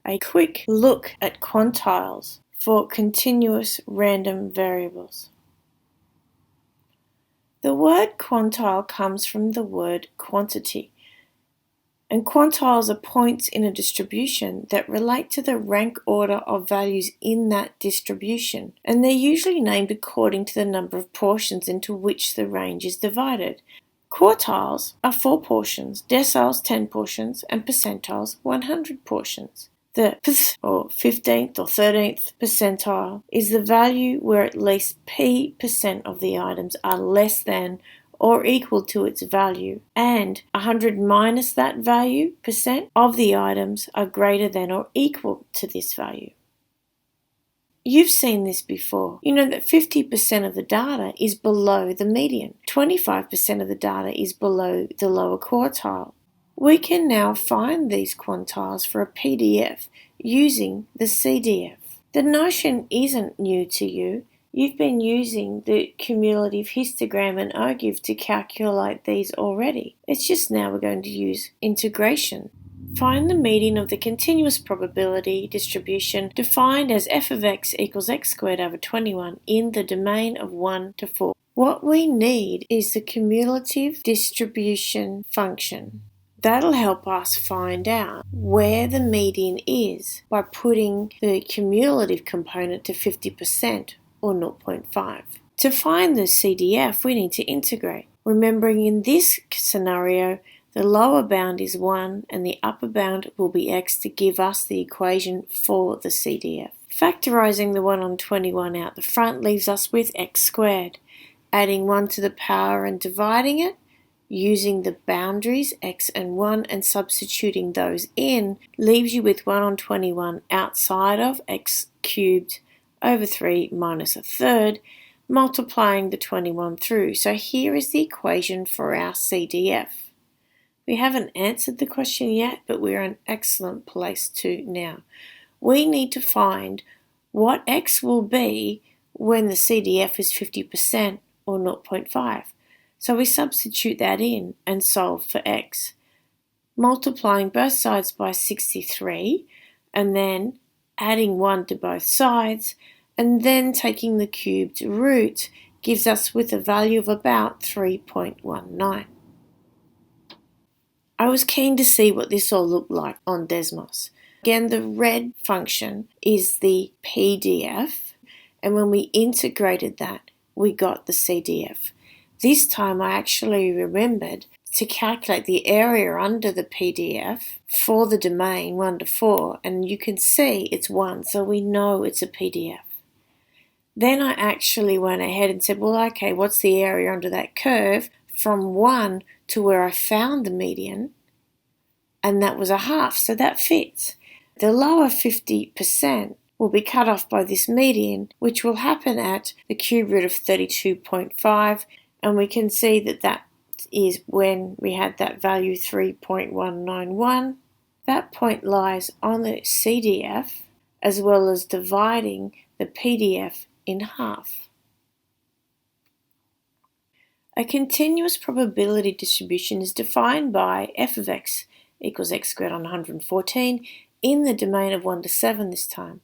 a quick look at quantiles for continuous random variables. The word quantile comes from the word quantity, and quantiles are points in a distribution that relate to the rank order of values in that distribution, and they're usually named according to the number of portions into which the range is divided. Quartiles are 4 portions, deciles 10 portions, and percentiles 100 portions. The pth, or 15th or 13th percentile, is the value where at least p% of the items are less than or equal to its value, and 100 minus that value percent of the items are greater than or equal to this value. You've seen this before. You know that 50% of the data is below the median. 25% of the data is below the lower quartile. We can now find these quantiles for a PDF using the CDF. The notion isn't new to you. You've been using the cumulative histogram and ogive to calculate these already. It's just now we're going to use integration. Find the median of the continuous probability distribution defined as f of x equals x squared over 21 in the domain of 1 to 4. What we need is the cumulative distribution function. That'll help us find out where the median is by putting the cumulative component to 50% or 0.5. To find the CDF, we need to integrate. Remembering in this scenario, the lower bound is 1 and the upper bound will be x to give us the equation for the CDF. Factorising the 1 on 21 out the front leaves us with x squared. Adding 1 to the power and dividing it, using the boundaries x and 1 and substituting those in, leaves you with 1 on 21 outside of x cubed over 3 minus a third, multiplying the 21 through. So here is the equation for our CDF. We haven't answered the question yet, but we're in an excellent place to now. We need to find what x will be when the CDF is 50% or 0.5. So we substitute that in and solve for x. Multiplying both sides by 63 and then adding 1 to both sides and then taking the cubed root gives us with a value of about 3.19. I was keen to see what this all looked like on Desmos. Again, the red function is the PDF, and when we integrated that, we got the CDF. This time I actually remembered to calculate the area under the PDF for the domain 1 to 4, and you can see it's 1, so we know it's a PDF. Then I actually went ahead and said, well, okay, what's the area under that curve from 1 to where I found the median? And that was a half, so that fits. The lower 50% will be cut off by this median, which will happen at the cube root of 32.5, and we can see that that is when we had that value 3.191. That point lies on the CDF as well as dividing the PDF in half. A continuous probability distribution is defined by f of x equals x squared on 114 in the domain of 1 to 7 this time.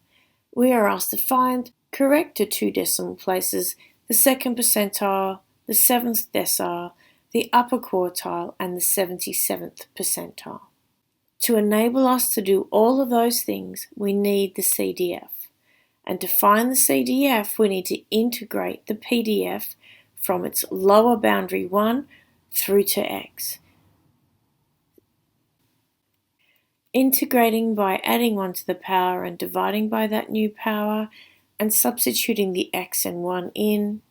We are asked to find, correct to 2 decimal places, the second percentile, the 7th decile, the upper quartile, and the 77th percentile. To enable us to do all of those things, we need the CDF. And to find the CDF, we need to integrate the PDF from its lower boundary 1 through to x. Integrating by adding 1 to the power and dividing by that new power and substituting the x and 1 in,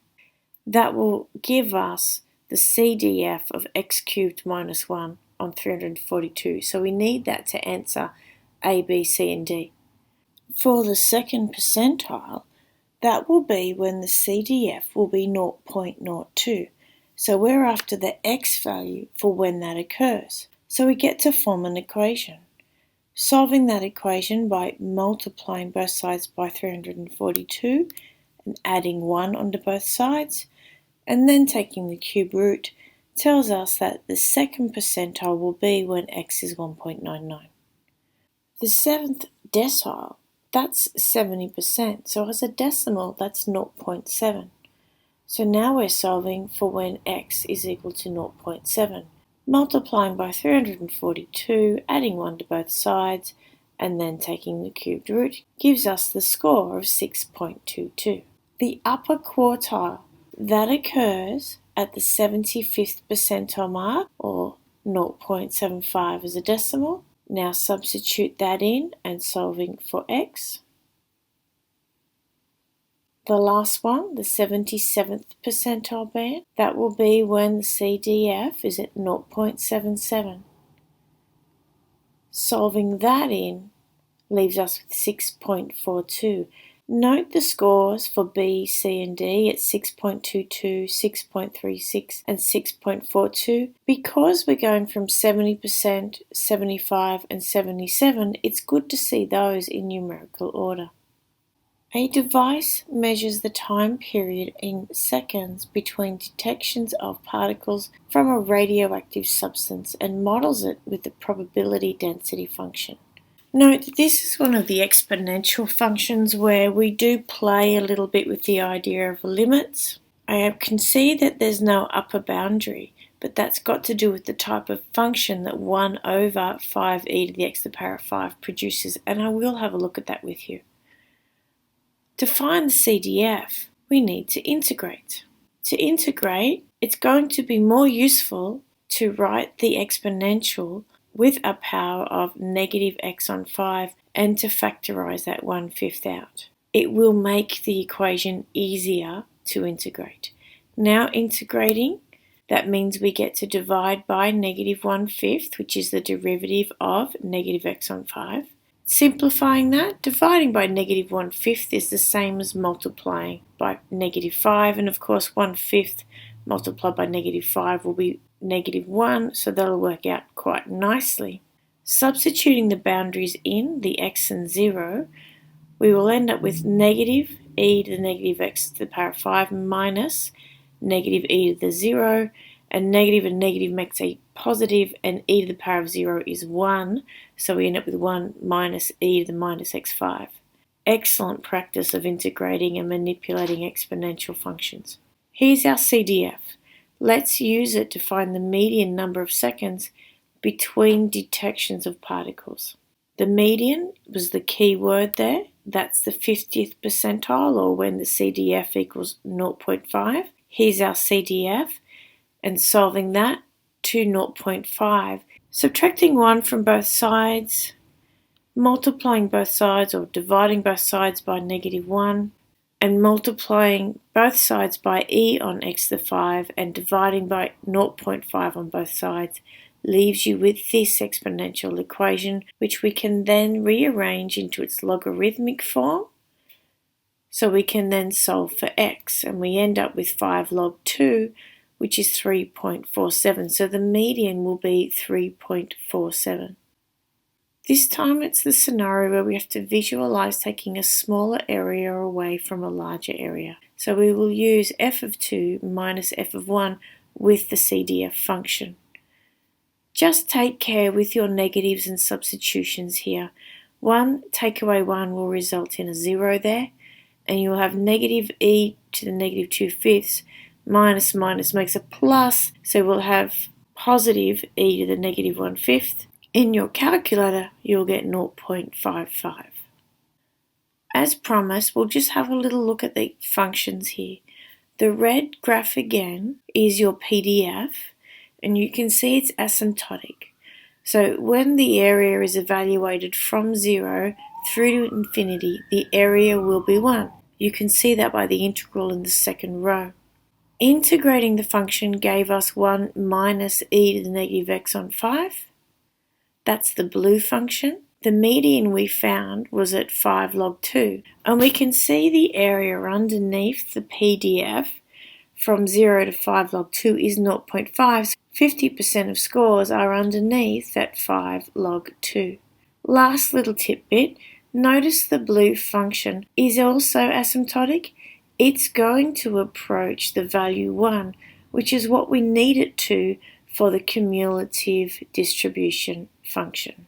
that will give us the CDF of x cubed minus 1 on 342. So we need that to answer A, B, C, and D. For the second percentile, that will be when the CDF will be 0.02. So we're after the x value for when that occurs. So we get to form an equation. Solving that equation by multiplying both sides by 342 and adding 1 onto both sides, and then taking the cube root, tells us that the second percentile will be when x is 1.99. The 7th decile, that's 70%. So as a decimal, that's 0.7. So now we're solving for when x is equal to 0.7. Multiplying by 342, adding 1 to both sides, and then taking the cubed root gives us the score of 6.22. The upper quartile, that occurs at the 75th percentile mark, or 0.75 as a decimal. Now substitute that in and solving for x. The last one, the 77th percentile band, that will be when the CDF is at 0.77. Solving that in leaves us with 6.42. Note the scores for B, C and D at 6.22, 6.36 and 6.42. Because we're going from 70%, 75 and 77, it's good to see those in numerical order. A device measures the time period in seconds between detections of particles from a radioactive substance and models it with the probability density function. Note that this is one of the exponential functions where we do play a little bit with the idea of limits. I can see that there's no upper boundary, but that's got to do with the type of function that 1 over 5e to the x to the power of 5 produces, and I will have a look at that with you. To find the CDF, we need to integrate. To integrate, it's going to be more useful to write the exponential with a power of negative x on 5 and to factorise that 1/5 out. It will make the equation easier to integrate. Now integrating, that means we get to divide by negative 1/5, which is the derivative of negative x on 5. Simplifying that, dividing by negative 1/5 is the same as multiplying by negative 5, and of course 1/5 multiplied by negative 5 will be negative 1, so that'll work out quite nicely. Substituting the boundaries in, the x and 0, we will end up with negative e to the negative x to the power of 5 minus negative e to the 0, and negative makes a positive, and e to the power of 0 is 1, so we end up with 1 minus e to the minus x5. Excellent practice of integrating and manipulating exponential functions. Here's our CDF. Let's use it to find the median number of seconds between detections of particles. The median was the key word there. That's the 50th percentile, or when the CDF equals 0.5. Here's our CDF, and solving that to 0.5. Subtracting 1 from both sides, multiplying both sides or dividing both sides by negative 1, and multiplying both sides by e on x to the 5 and dividing by 0.5 on both sides leaves you with this exponential equation, which we can then rearrange into its logarithmic form. So we can then solve for x, and we end up with 5 log 2, which is 3.47. So the median will be 3.47. This time it's the scenario where we have to visualize taking a smaller area away from a larger area. So we will use f of 2 minus f of 1 with the CDF function. Just take care with your negatives and substitutions here. 1 take away 1 will result in a 0 there, and you'll have negative e to the negative 2/5 minus makes a plus, so we'll have positive e to the negative 1/5. In your calculator, you'll get 0.55. As promised, we'll just have a little look at the functions here. The red graph again is your PDF, and you can see it's asymptotic. So when the area is evaluated from 0 through to infinity, the area will be 1. You can see that by the integral in the second row. Integrating the function gave us 1 minus e to the negative x on 5. That's the blue function. The median we found was at 5 log 2. And we can see the area underneath the PDF from 0 to 5 log 2 is 0.5. So 50% of scores are underneath at 5 log 2. Last little tidbit, notice the blue function is also asymptotic. It's going to approach the value 1, which is what we need it to for the cumulative distribution function.